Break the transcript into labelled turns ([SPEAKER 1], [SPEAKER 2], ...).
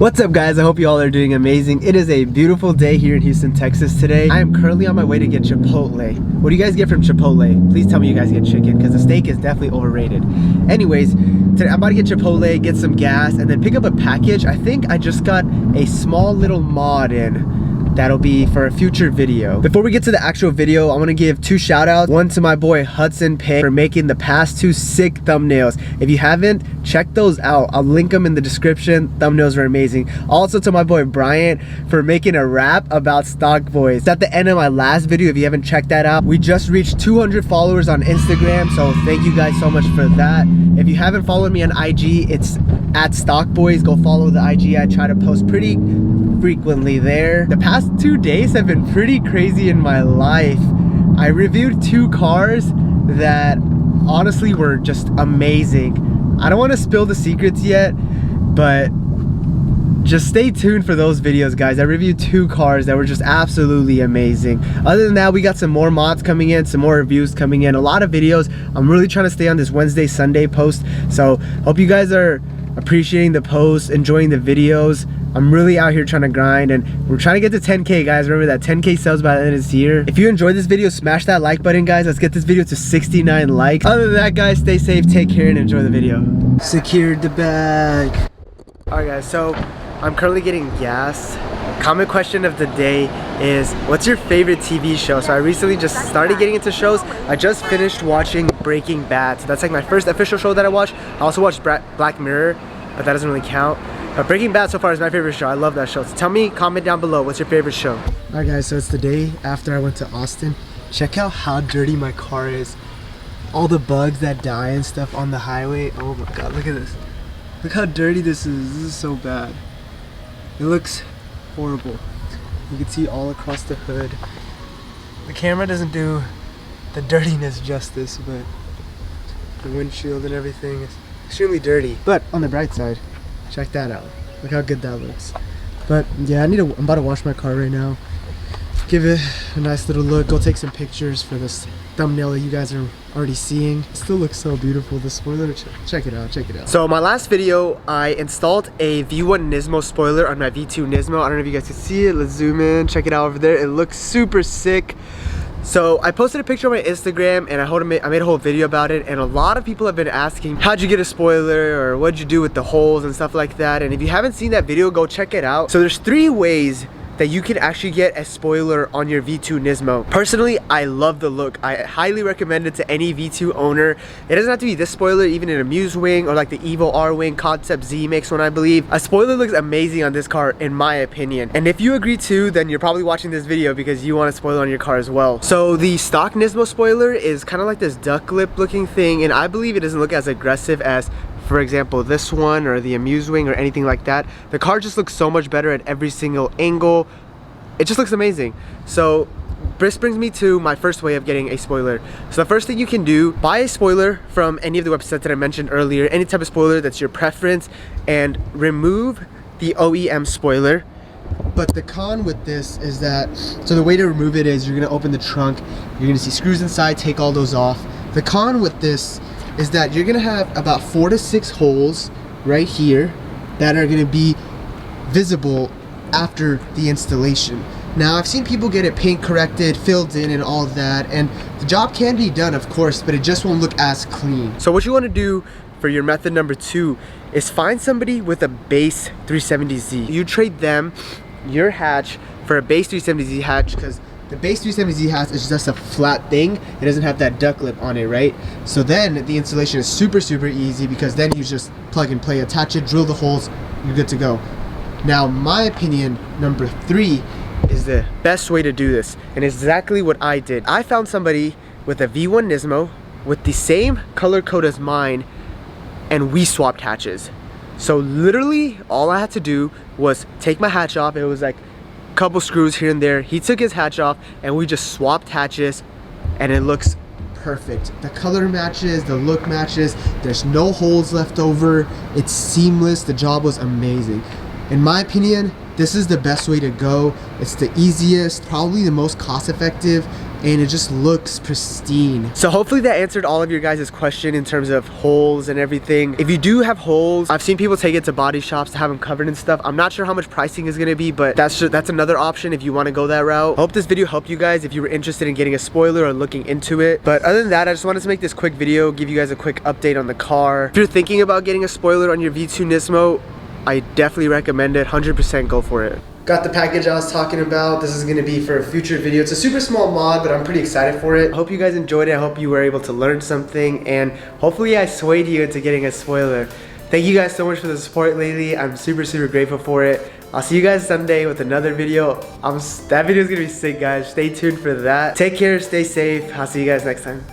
[SPEAKER 1] What's up guys, I hope you all are doing amazing. It is a beautiful day here in Houston, Texas today. I am currently on my way to get Chipotle. What do you guys get from Chipotle? Please tell me you guys get chicken because the steak is definitely overrated. Anyways, today I'm about to get Chipotle, get some gas, and then pick up a package. I think I just got a small little mod in. That'll be for a future video. Before we get to the actual video, I want to give two shout outs. One to my boy Hudson Pay for making the past two sick thumbnails. If you haven't, check those out. I'll link them in the description. Thumbnails are amazing. Also to my boy Bryant for making a rap about stock boys. It's at the end of my last video if you haven't checked that out. We just reached 200 followers on Instagram, so thank you guys so much for that. If you haven't followed me on IG, it's at stock boys. Go follow the IG. I try to post pretty frequently there. The past 2 days have been pretty crazy in my life. I reviewed two cars that honestly were just amazing. I don't want to spill the secrets yet, but just stay tuned for those videos, guys. I reviewed two cars that were just absolutely amazing. Other than that, we got some more mods coming in, some more reviews coming in, a lot of videos. I'm really trying to stay on this Wednesday, Sunday post, so hope you guys are appreciating the posts, enjoying the videos. I'm really out here trying to grind, and we're trying to get to 10K, guys. Remember that 10K subs by the end of this year. If you enjoyed this video, smash that like button, guys. Let's get this video to 69 likes. Other than that, guys, stay safe, take care, and enjoy the video. Secured the bag. Alright guys, so I'm currently getting gas. Comment question of the day is, what's your favorite TV show? So I recently just started getting into shows. I just finished watching Breaking Bad. So that's like my first official show that I watched. I also watched Black Mirror, but that doesn't really count. But Breaking Bad so far is my favorite show. I love that show. So tell me, comment down below, what's your favorite show? Alright guys, so it's the day after I went to Austin. Check out how dirty my car is. All the bugs that die and stuff on the highway. Oh my god, look at this. Look how dirty this is. This is so bad. It looks horrible. You can see all across the hood. The camera doesn't do the dirtiness justice, but the windshield and everything is extremely dirty. But on the bright side, check that out. Look how good that looks. But yeah, I'm about to wash my car right now. Give it a nice little look. Go take some pictures for this thumbnail that you guys are already seeing. It still looks so beautiful. The spoiler, check it out, check it out. So my last video, I installed a V1 Nismo spoiler on my V2 Nismo. I don't know if you guys can see it. Let's zoom in, check it out over there. It looks super sick. So I posted a picture on my Instagram and I made a whole video about it, and a lot of people have been asking, how'd you get a spoiler, or what'd you do with the holes and stuff like that. And if you haven't seen that video, go check it out. So there's 3 ways that you can actually get a spoiler on your V2 Nismo. Personally, I love the look. I highly recommend it to any V2 owner. It doesn't have to be this spoiler, even an Amuse wing or like the Evo R wing Concept Z mix one, I believe. A spoiler looks amazing on this car in my opinion. And if you agree too, then you're probably watching this video because you want a spoiler on your car as well. So the stock Nismo spoiler is kind of like this duck lip looking thing, and I believe it doesn't look as aggressive as, for example, this one or the Amuse wing or anything like that. The car just looks so much better at every single angle. It just looks amazing. So this brings me to my first way of getting a spoiler. So the first thing you can do, buy a spoiler from any of the websites that I mentioned earlier, any type of spoiler that's your preference, and remove the OEM spoiler. But the con with this is that, so the way to remove it is you're gonna open the trunk, you're gonna see screws inside, take all those off. The con with this is that you're gonna have about 4 to 6 holes right here that are gonna be visible after the installation. Now I've seen people get it paint corrected, filled in and all of that, and the job can be done of course, but it just won't look as clean. So what you want to do for your method number 2 is find somebody with a base 370Z. You trade them your hatch for a base 370Z hatch, because the base 370Z hatch is just a flat thing. It doesn't have that duck lip on it, right? So then the installation is super easy, because then you just plug and play, attach it, drill the holes, you're good to go. Now, my opinion, number 3 is the best way to do this, and exactly what I did. I found somebody with a V1 Nismo with the same color code as mine, and we swapped hatches. So literally, all I had to do was take my hatch off. It was like a couple screws here and there. He took his hatch off, and we just swapped hatches, and it looks perfect. The color matches, the look matches, there's no holes left over, it's seamless. The job was amazing. In my opinion, this is the best way to go. It's the easiest, probably the most cost effective and it just looks pristine. So hopefully that answered all of your guys' question in terms of holes and everything. If you do have holes, I've seen people take it to body shops to have them covered and stuff. I'm not sure how much pricing is gonna be, but that's another option if you wanna go that route. Hope this video helped you guys if you were interested in getting a spoiler or looking into it. But other than that, I just wanted to make this quick video, give you guys a quick update on the car. If you're thinking about getting a spoiler on your V2 Nismo, I definitely recommend it. 100% go for it. Got the package I was talking about. This is gonna be for a future video. It's a super small mod, but I'm pretty excited for it. I hope you guys enjoyed it. I hope you were able to learn something, and hopefully I swayed you into getting a spoiler. Thank you guys so much for the support lately. I'm super grateful for it. I'll see you guys someday with another video. That video is gonna be sick, guys. Stay tuned for that. Take care, stay safe. I'll see you guys next time.